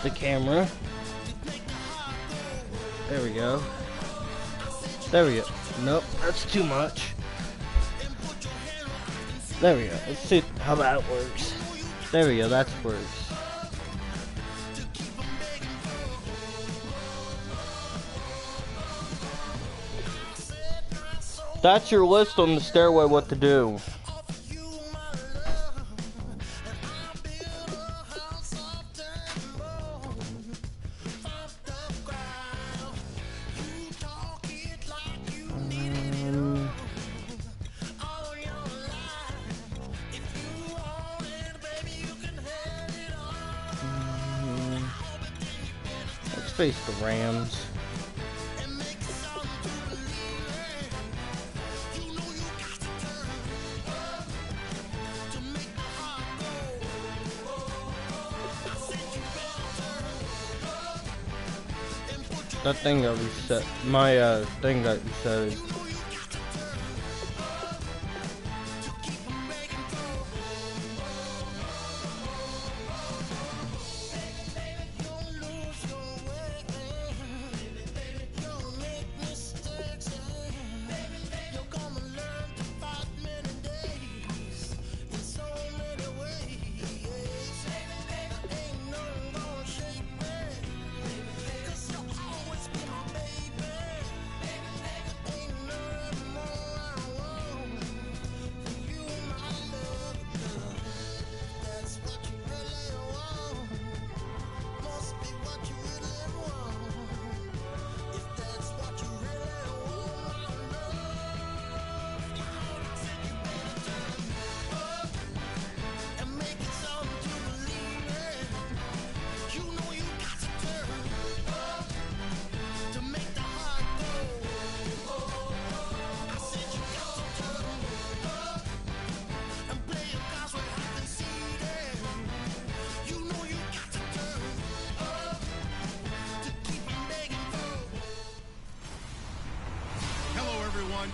the camera. There we go. There we go. Nope, that's too much. There we go. Let's see how that works. There we go, that works. That's your list on the stairway what to do. Let's face the Rams. That thing got reset. My thing got reset.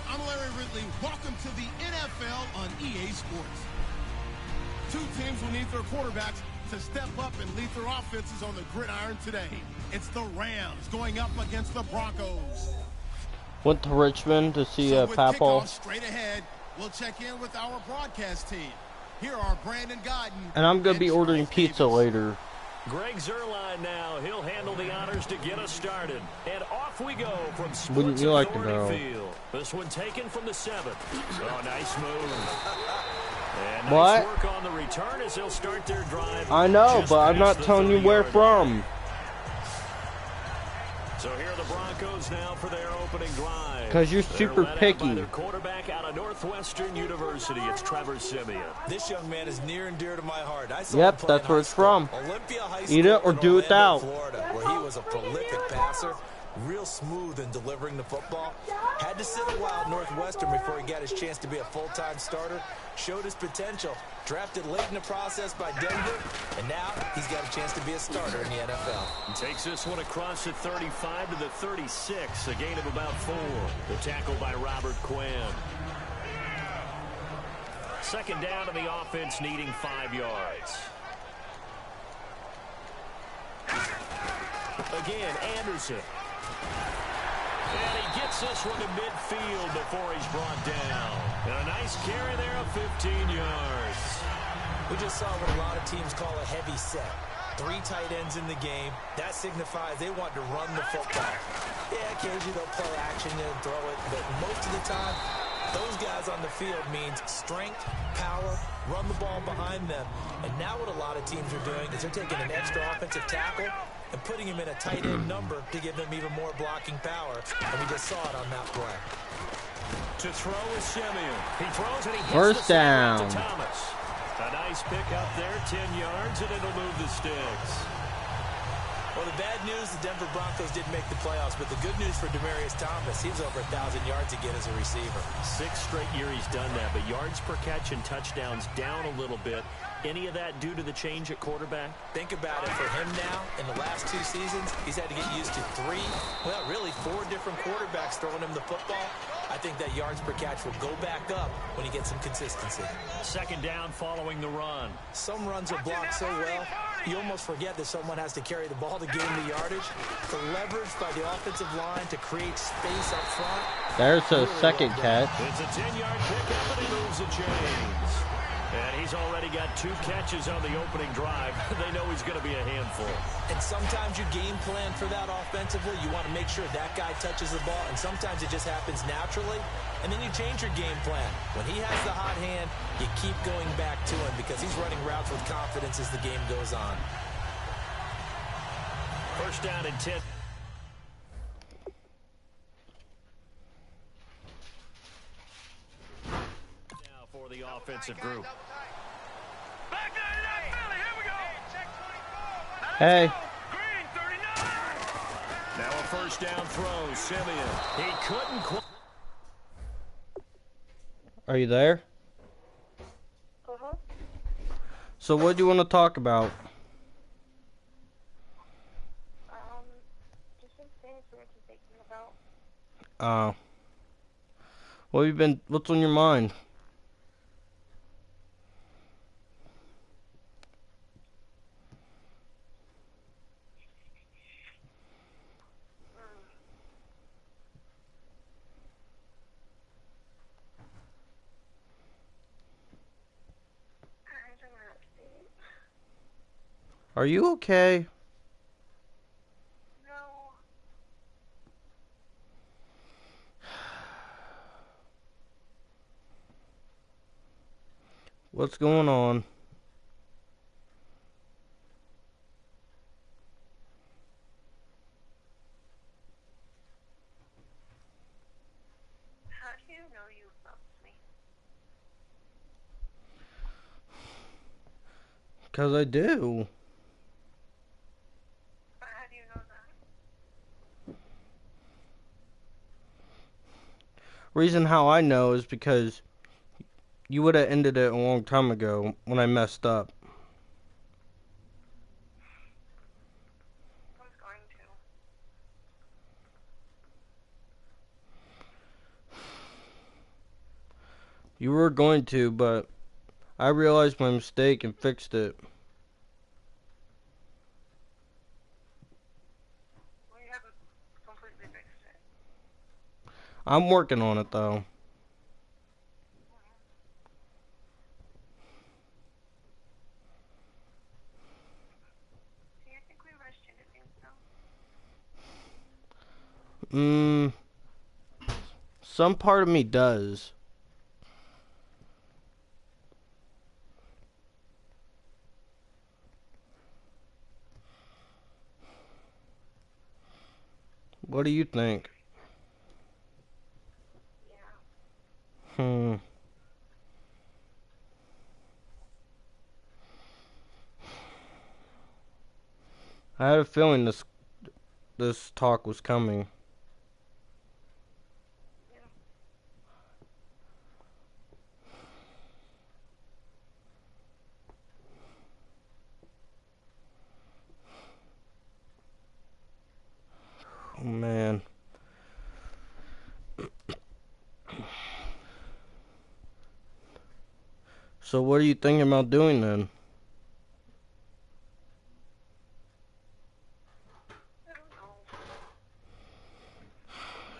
I'm Larry Ridley. Welcome to the NFL on EA Sports. Two teams will need their quarterbacks to step up and lead their offenses on the gridiron today. It's the Rams going up against the Broncos. Went to Richmond to see Papal. Straight ahead, we'll check in with our broadcast team. Here are Brandon Godden. And I'm going to be ordering pizza later. Greg Zuerlein now. He'll handle the honors to get us started. And off we go from Sports Wouldn't you like to Authority know? Field. This one taken from the 7th. Oh, nice move. And What? nice work on the return as they'll start their drive. I know, just but I'm not past the telling you where 30-yard from. line. So here are the Broncos now for their opening drive. Because you're They're super led out picky. by their quarterback out of Northwestern University. It's Trevor Siemian. This young man is near and dear to my heart. I saw Yep, him play that's in where high it's school. from. Olympia High School Eat it or in do Orlando, without. Florida, where he was a prolific passer, real smooth in delivering the football. Had to sit a while at Northwestern before he got his chance to be a full-time starter. Showed his potential. Drafted late in the process by Denver, and now he's got a chance to be a starter in the NFL. And takes this one across the 35 to the 36, a gain of about 4. The tackle by Robert Quinn. Second down to the offense, needing 5 yards. Again, Anderson. And he gets this one to midfield before he's brought down. And a nice carry there of 15 yards. We just saw what a lot of teams call a heavy set. 3 tight ends in the game. That signifies they want to run the football. Yeah, occasionally they'll play action and throw it, but most of the time, those guys on the field means strength, power, run the ball behind them. And now what a lot of teams are doing is they're taking an extra offensive tackle and putting him in a tight end number to give them even more blocking power. And we just saw it on that play. To throw is Siemian. He throws and he hits First the down. to Thomas. A nice pick up there, 10 yards, and it'll move the sticks. Well, the bad news, the Denver Broncos didn't make the playoffs, but the good news for Demaryius Thomas, he was over 1,000 yards again as a receiver. 6 straight year he's done that, but yards per catch and touchdowns down a little bit. Any of that due to the change at quarterback? Think about it. For him now, in the last 2 seasons, he's had to get used to 4 different quarterbacks throwing him the football. I think that yards per catch will go back up when he gets some consistency. Second down following the run. Some runs are blocked so well, You almost forget that someone has to carry the ball to gain the yardage. The leverage by the offensive line to create space up front. There's a second catch. It's a 10-yard pickup, and he moves the chains. And he's already got 2 catches on the opening drive. They know he's going to be a handful. And sometimes you game plan for that offensively. You want to make sure that guy touches the ball, and sometimes it just happens naturally. And then you change your game plan. When he has the hot hand, you keep going back to him because he's running routes with confidence as the game goes on. First down and 10. Now for the offensive group. Hey. Now a first down throw, Simeon. He couldn't quite. Are you there? Uh-huh. So what do you want to talk about? Just some things we were thinking about. What's on your mind? Are you okay? No. What's going on? How do you know you love me? 'Cause I do. How do you know that? Reason how I know is because you would have ended it a long time ago when I messed up. I was going to. You were going to, but I realized my mistake and fixed it. Well, you haven't completely fixed it. I'm working on it though. Do you think we rushed into things, though? Some part of me does. What do you think? Yeah. I had a feeling this talk was coming. Yeah. Oh man. So what are you thinking about doing then? I don't know.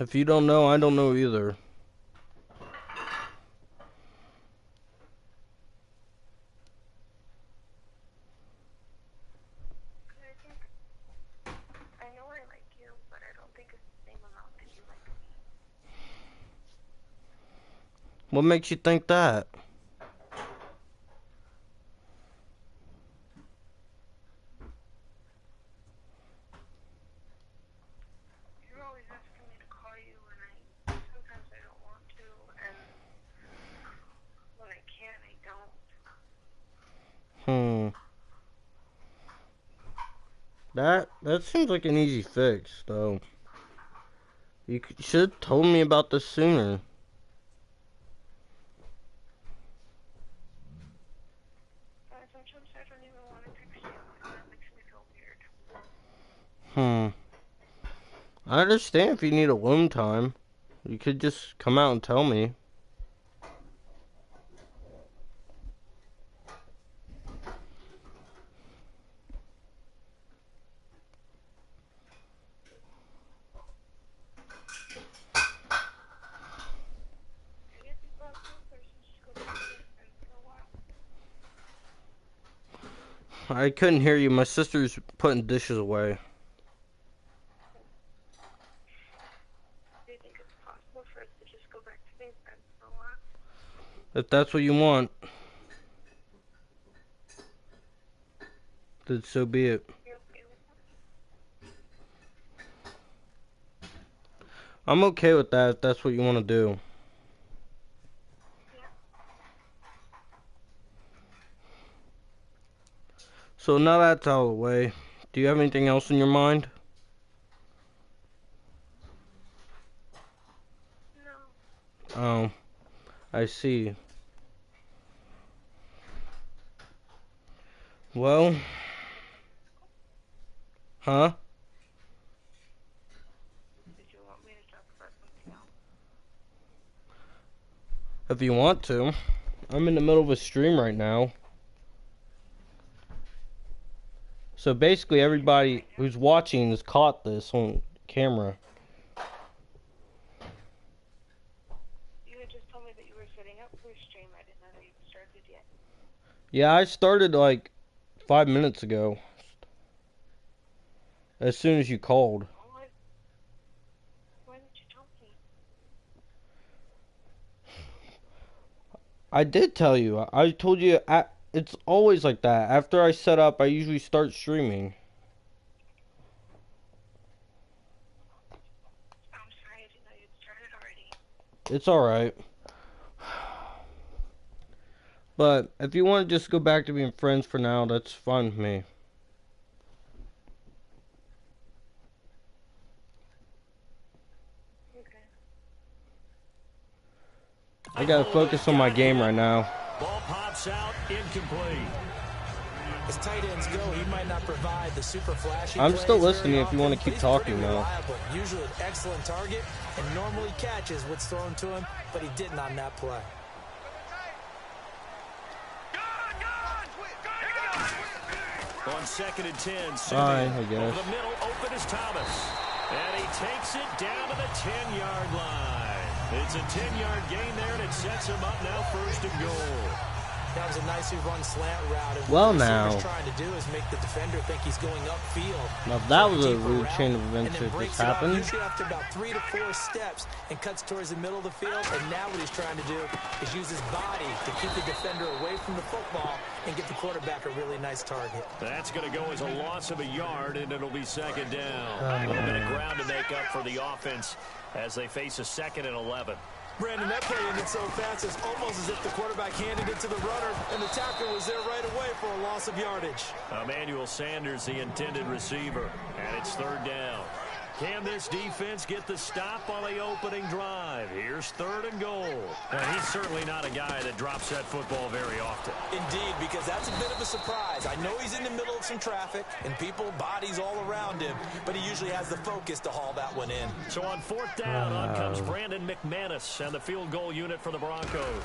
If you don't know, I don't know either. I know I like you, but I don't think it's the same amount that you like me. What makes you think that? You're always asking me to call you, and sometimes I don't want to, and when I can, I don't. That seems like an easy fix, though. You should have told me about this sooner. Sometimes I don't even want to text you, and that makes me feel weird. I understand if you need alone time. You could just come out and tell me. I couldn't hear you. My sister's putting dishes away. Do you think it's possible for us to just go back to being friends for a while? If that's what you want, then so be it. You okay with that? I'm okay with that if that's what you want to do. Yeah. So now that's out of the way, do you have anything else in your mind? No. Oh, I see. Well, huh? Did you want me to talk about something else? If you want to. I'm in the middle of a stream right now. So basically everybody who's watching has caught this on camera. You had just told me that you were setting up for a stream. I didn't know that you started yet. Yeah, I started like 5 minutes ago. As soon as you called. Why didn't you tell me? I did tell you. I told you it's always like that. After I set up, I usually start streaming. I'm sorry, I didn't know you'd started already. It's alright. But if you want to just go back to being friends for now, that's fine with me. Okay. I gotta focus on my game right now. Ball pops out, incomplete. As tight ends go, he might not provide the super flashy I'm still plays listening very if you want to often, keep but he's talking pretty though. reliable. Usually an excellent target and normally catches what's thrown to him, but he didn't on that play. On 2nd and 10, Alright, Simeon I guess. over the middle, open is Thomas. And he takes it down to the 10-yard line. It's a 10-yard gain there, and it sets him up now 1st and goal. That was a nicely run slant route. And Well, what the now. receiver's trying to do is make the defender think he's going upfield. Now that was a Deeper weird route, chain of and events then that breaks just it up happened. Usually after about 3 to 4 steps and cuts towards the middle of the field. And now what he's trying to do is use his body to keep the defender away from the football and get the quarterback a really nice target. That's going to go as a loss of a yard, and it'll be 2nd down. A little bit of ground to make up for the offense as they face a 2nd and 11. Brandon, that play ended so fast, it's almost as if the quarterback handed it to the runner, and the tackler was there right away for a loss of yardage. Emmanuel Sanders, the intended receiver, and it's 3rd down. Can this defense get the stop on the opening drive? Here's 3rd and goal. And he's certainly not a guy that drops that football very often. Indeed, because that's a bit of a surprise. I know he's in the middle of some traffic and people, bodies all around him, but he usually has the focus to haul that one in. So on 4th down, on comes Brandon McManus and the field goal unit for the Broncos.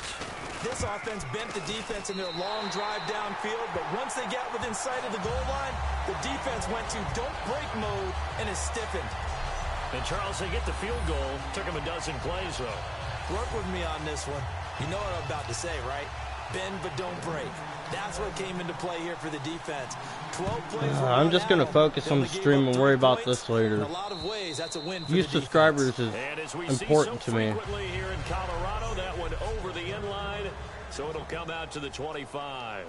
This offense bent the defense in their long drive downfield, but once they got within sight of the goal line, the defense went to don't break mode and is stiffened. And Charles, they get the field goal. Took him a dozen plays, though. Work with me on this one. You know what I'm about to say, right? Bend but don't break. That's what came into play here for the defense. 12 plays. I'm just gonna focus on the stream and worry about this later. In a lot of ways, that's a win for You the subscribers defense. And as we is important see to so me. frequently here in Colorado, that one over the end line, so it'll come out to the 25.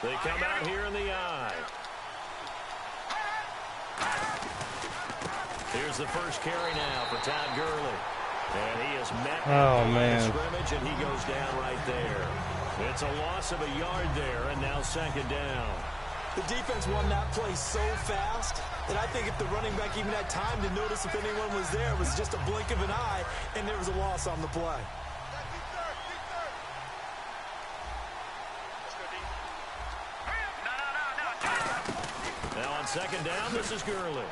They come out here in the eye. Here's the first carry now for Todd Gurley. And he is met Oh, at the man. scrimmage, and he goes down right there. It's a loss of a yard there, and now 2nd down. The defense won that play so fast that I think if the running back even had time to notice if anyone was there, it was just a blink of an eye, and there was a loss on the play. Now on 2nd down, this is Gurley.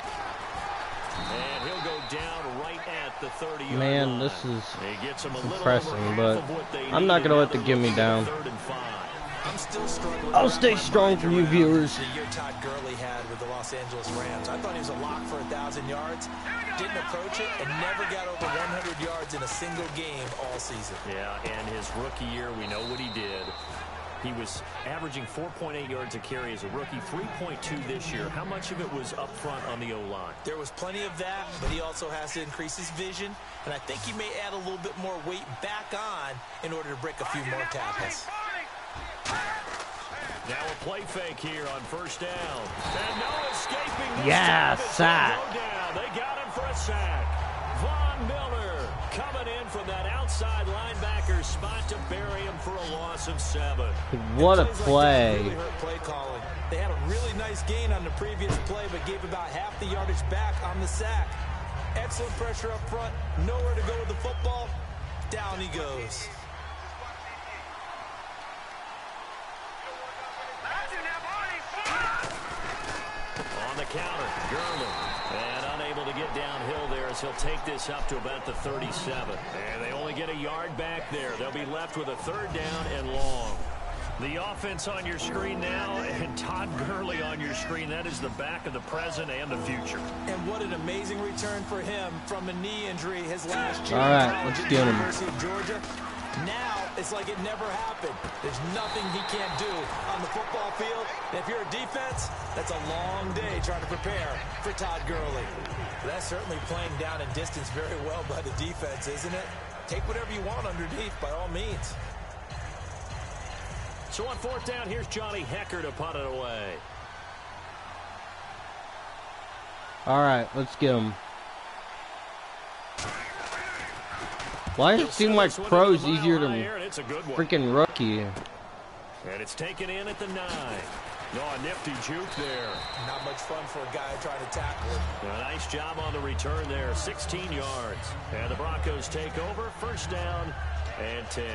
And he'll go down right at the 30-yard line. Man, this is He gets him a little depressing, over but half of what they I'm not needed. going to let Now the they're gimme looking at down. 3rd and 5. I'm still struggling. I'll to stay wrap my strong mind for you around viewers. The year Todd Gurley had with the Los Angeles Rams. I thought he was a lock for 1,000 yards. Didn't approach it and never got over 100 yards in a single game all season. Yeah, and his rookie year, we know what he did. He was averaging 4.8 yards a carry as a rookie, 3.2 this year. How much of it was up front on the O-line? There was plenty of that, but he also has to increase his vision, and I think he may add a little bit more weight back on in order to break a few more tackles. Now a play fake here on 1st down. And no escaping this Yeah, time. sack. Go down. They got him for a sack. Von Miller coming in from that outside linebacker spot to bury him for a loss of 7. What a Plays like that play. really hurt play calling. They had a really nice gain on the previous play, but gave about half the yardage back on the sack. Excellent pressure up front. Nowhere to go with the football. Down he goes. On the counter, Gurley. And unable to get downhill there as he'll take this up to about the 37. And they only get a yard back there. They'll be left with a 3rd down and long. The offense on your screen now, and Todd Gurley on your screen. That is the back of the present and the future. And what an amazing return for him from a knee injury his last year. All right, let's get him. University of Georgia. Now it's like it never happened. There's nothing he can't do on the football field. And if you're a defense, that's a long day trying to prepare for Todd Gurley. That's certainly playing down in distance very well by the defense, isn't it? Take whatever you want underneath by all means. So on 4th down, here's Johnny Hecker to punt it away. All right, let's get him. Why does it seem like pro's easier than freaking rookie? And it's taken in at the 9. Oh, a nifty juke there. Not much fun for a guy trying to tackle it. A nice job on the return there, 16 yards. And the Broncos take over, 1st down and 10.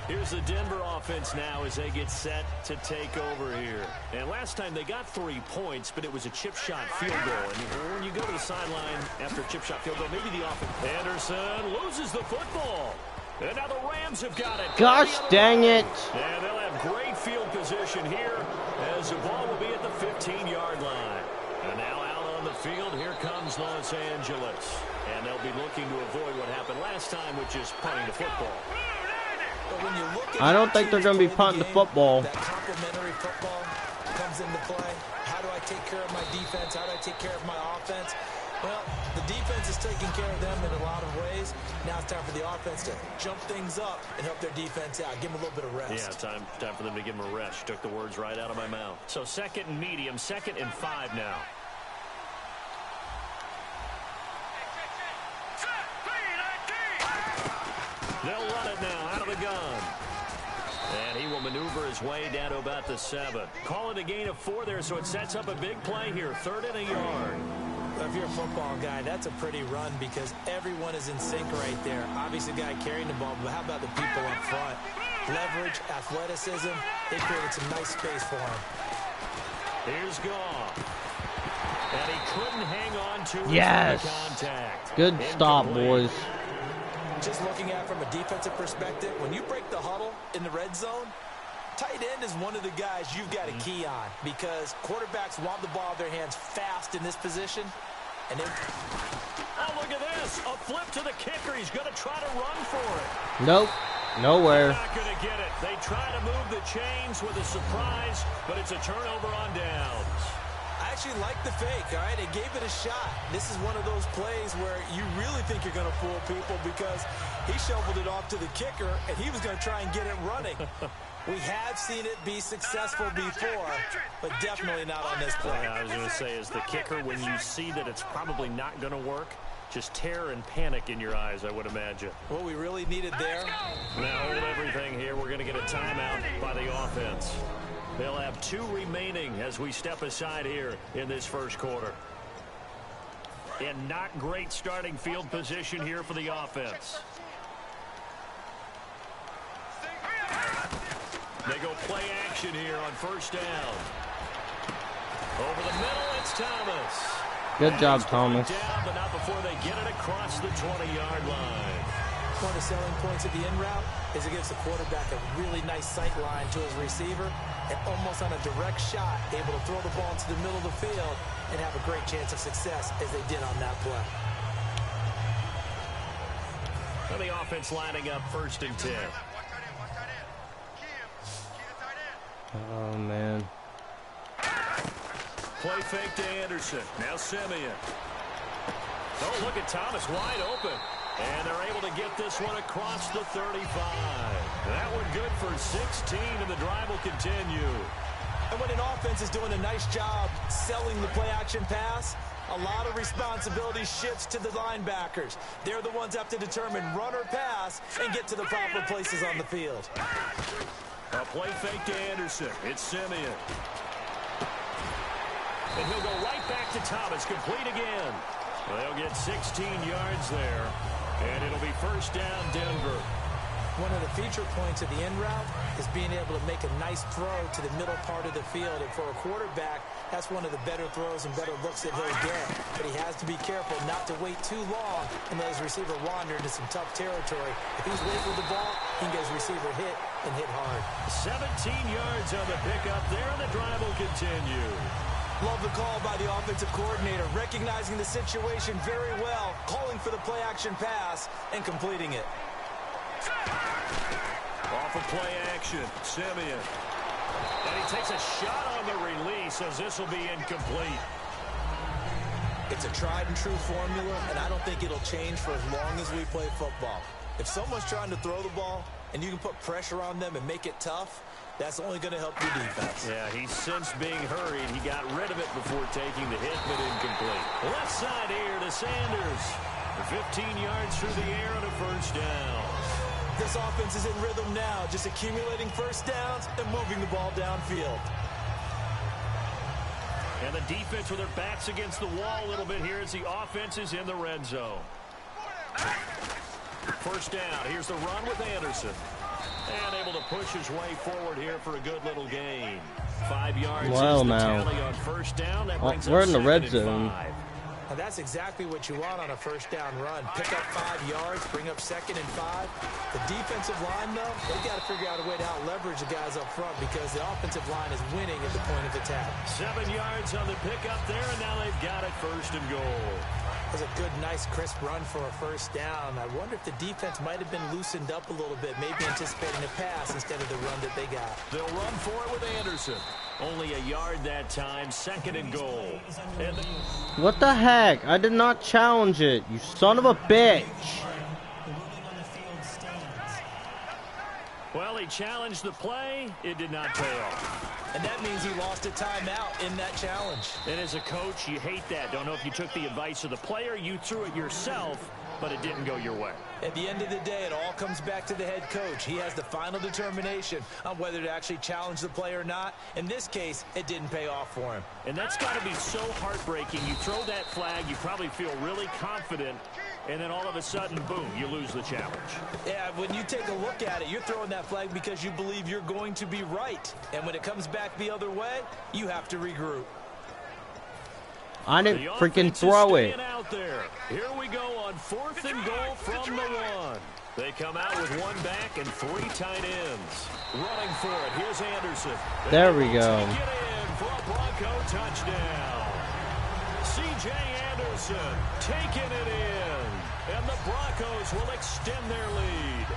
Here's the Denver offense now as they get set to take over here. And last time they got 3 points, but it was a chip shot field goal. And when you go to the sideline after a chip shot field goal, maybe the offense. Anderson loses the football. And now the Rams have got it. Gosh dang it. And they'll have great field position here as the ball will be at the 15-yard line. And now out on the field, here comes Los Angeles. And they'll be looking to avoid what happened last time, which is punting the football. When you look at I don't think they're going to be punting the football. That complementary football comes into play. How do I take care of my defense? How do I take care of my offense? Well, the defense is taking care of them in a lot of ways. Now it's time for the offense to jump things up and help their defense out. Give them a little bit of rest. Yeah, time for them to give them a rest. Took the words right out of my mouth. So 2nd and medium, 2nd and 5 now. They'll run it now out of the gun. And he will maneuver his way down to about the 7. Call it a gain of 4 there, so it sets up a big play here. 3rd and a yard. If you're a football guy, that's a pretty run because everyone is in sync right there. Obviously, the guy carrying the ball, but how about the people up front? Leverage, athleticism, they created some nice space for him. Here's Goff. And he couldn't hang on to it. Yes. Contact. Good stop, boys. Just looking at it from a defensive perspective, when you break the huddle in the red zone, tight end is one of the guys you've got to key on because quarterbacks want the ball in their hands fast in this position. And then, oh, look at this. A flip to the kicker. He's going to try to run for it. Nope. Nowhere. They're not going to get it. They try to move the chains with a surprise, but it's a turnover on downs. I actually like the fake, all right? They gave it a shot. This is one of those plays where you really think you're going to fool people because he shoveled it off to the kicker, and he was going to try and get it running. We have seen it be successful before, but definitely not on this play. I was going to say, as the kicker, when you see that it's probably not going to work, just terror and panic in your eyes, I would imagine. What we really needed there. Now hold everything here. We're going to get a timeout by the offense. They'll have 2 remaining as we step aside here in this first quarter. And not great starting field position here for the offense. They go play action here on 1st down. Over the middle, it's Thomas. Good job, He's brought it Thomas. down, but not before they get it across the 20-yard line. One of the selling points of the in route is it gives the quarterback a really nice sight line to his receiver, and almost on a direct shot, able to throw the ball into the middle of the field and have a great chance of success as they did on that play. So the offense lining up 1st and 10. Oh, man. Play fake to Anderson. Now Simeon. Oh, look at Thomas wide open. And they're able to get this one across the 35. That one good for 16, and the drive will continue. And when an offense is doing a nice job selling the play-action pass, a lot of responsibility shifts to the linebackers. They're the ones that have to determine run or pass and get to the proper places on the field. A play fake to Anderson. It's Simeon. And he'll go right back to Thomas, complete again. They'll get 16 yards there, and it'll be 1st down, Denver. One of the feature points of the in route is being able to make a nice throw to the middle part of the field. And for a quarterback, that's one of the better throws and better looks that he'll get. But he has to be careful not to wait too long and let his receiver wander into some tough territory. If he's waiting for the ball, he can get his receiver hit and hit hard. 17 yards on the pickup there, and the drive will continue. Love the call by the offensive coordinator, recognizing the situation very well, calling for the play-action pass and completing it. Off of play action, Simeon. And he takes a shot on the release as this will be incomplete. It's a tried and true formula, and I don't think it'll change for as long as we play football. If someone's trying to throw the ball and you can put pressure on them and make it tough, that's only going to help your defense. Yeah, he's since being hurried. He got rid of it before taking the hit, but incomplete. Left side here to Sanders. 15 yards through the air and a 1st down. This offense is in rhythm now, just accumulating 1st downs and moving the ball downfield. And the defense with their backs against the wall a little bit here as the offense is in the red zone. 1st down. Here's the run with Anderson. And able to push his way forward here for a good little gain. 5 yards is the tally on 1st down. That brings we're up in the red 2nd and zone. 5. Now that's exactly what you want on a 1st down run. Pick up 5 yards, bring up 2nd and 5. The defensive line, though, they've got to figure out a way to out-leverage the guys up front because the offensive line is winning at the point of attack. 7 yards on the pickup there, and now they've got it 1st and goal. That was a good, nice, crisp run for a 1st down. I wonder if the defense might have been loosened up a little bit, maybe anticipating a pass instead of the run that they got. They'll run for it with Anderson. Only a yard that time, 2nd and goal. And What the heck? I did not challenge it, you son of a bitch. well, he challenged the play. It did not pay off. And that means he lost a timeout in that challenge. And as a coach, you hate that. Don't know if you took the advice of the player, you threw it yourself, but it didn't go your way. At the end of the day, it all comes back to the head coach. He has the final determination on whether to actually challenge the play or not. In this case, it didn't pay off for him. And that's got to be so heartbreaking. You throw that flag, you probably feel really confident, and then all of a sudden, boom, you lose the challenge. Yeah, when you take a look at it, you're throwing that flag because you believe you're going to be right. And when it comes back the other way, you have to regroup. I didn't freaking throw it. Out there. Here we go on 4th and goal from the 1. They come out with 1 back and 3 tight ends. Running for it. Here's Anderson. There we go. Take it in for a Bronco touchdown. C.J. Anderson taking it in. And the Broncos will extend their lead.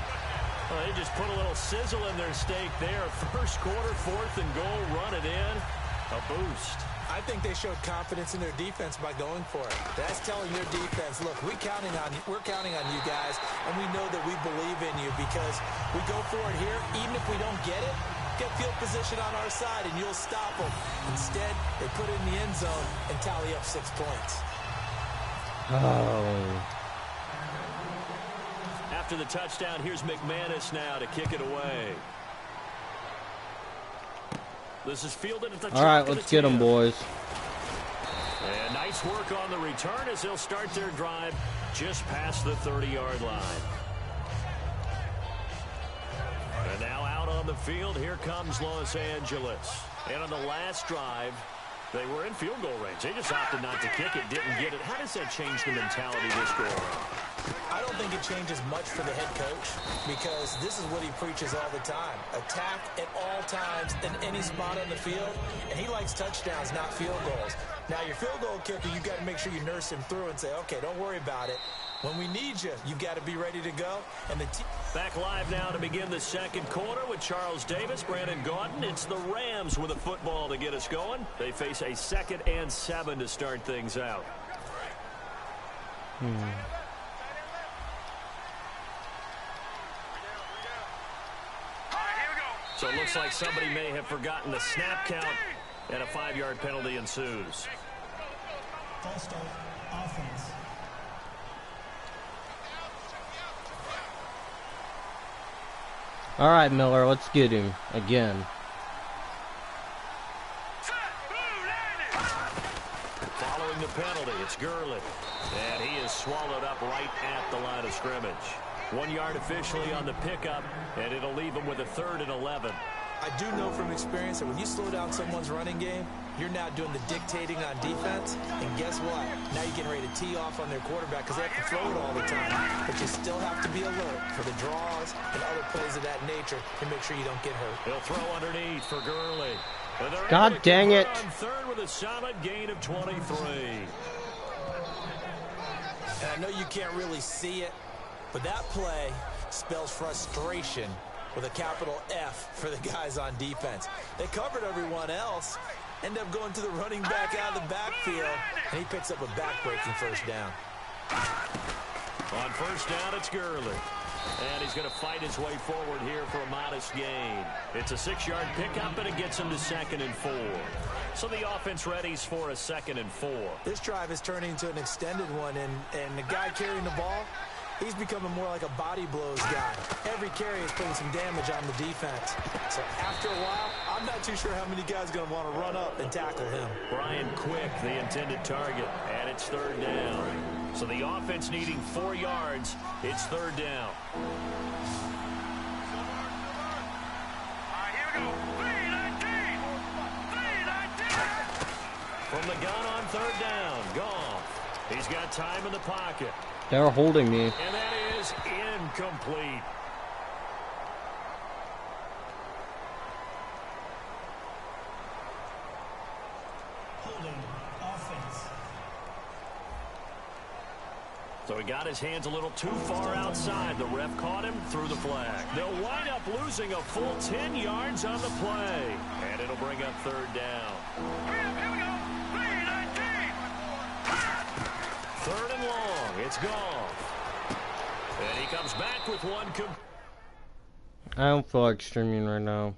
Well, they just put a little sizzle in their steak there. 1st quarter, 4th and goal, run it in. A boost. I think they showed confidence in their defense by going for it. That's telling their defense, look, we're counting on you guys, and we know that we believe in you because we go for it here. Even if we don't get it, get field position on our side, and you'll stop them. Instead, they put it in the end zone and tally up 6 points. Oh. After the touchdown, here's McManus now to kick it away. This is fielded at the All right, let's get them, boys. And nice work on the return as they'll start their drive just past the 30-yard line. And now out on the field, here comes Los Angeles. And on the last drive, They were in field goal range. They just opted not to kick it, didn't get it. How does that change the mentality this go around? I don't think it changes much for the head coach because this is what he preaches all the time. Attack at all times in any spot on the field, and he likes touchdowns, not field goals. Now, your field goal kicker, you've got to make sure you nurse him through and say, okay, don't worry about it. When we need you, you've got to be ready to go. And back live now to begin the second quarter with Charles Davis, Brandon Gaudin. It's the Rams with a football to get us going. They face a 2nd and 7 to start things out. So it looks like somebody may have forgotten the snap count, and a 5-yard penalty ensues. False start, offense. All right, Miller, let's get him again. Following the penalty, it's Gurley. And he is swallowed up right at the line of scrimmage. 1 yard officially on the pickup, and it'll leave him with a 3rd and 11. I do know from experience that when you slow down someone's running game, you're now doing the dictating on defense. And guess what? Now you're getting ready to tee off on their quarterback because they have to throw it all the time. But you still have to be alert for the draws and other plays of that nature to make sure you don't get hurt. He'll throw underneath for Gurley. God dang it. On 3rd with a solid gain of 23. And I know you can't really see it, but that play spells frustration with a capital F for the guys on defense. They covered everyone else, end up going to the running back out of the backfield, and he picks up a back-breaking first down. On first down, it's Gurley. And he's going to fight his way forward here for a modest gain. It's a 6-yard pickup, and it gets him to 2nd and 4. So the offense readies for a 2nd and 4. This drive is turning into an extended one, and the guy carrying the ball, he's becoming more like a body blows guy. Every carry is putting some damage on the defense. So after a while, I'm not too sure how many guys are going to want to run up and tackle him. Brian Quick, the intended target, and it's 3rd down. So the offense needing 4 yards. It's 3rd down. From the gun on 3rd down, Goff. He's got time in the pocket. They're holding me. And that is incomplete. Holding, offense. So he got his hands a little too far outside. The ref caught him, threw the flag. They'll wind up losing a full 10 yards on the play. And it'll bring up 3rd down. 3rd and long. It's Goff. And he comes back with one. I don't feel like streaming right now.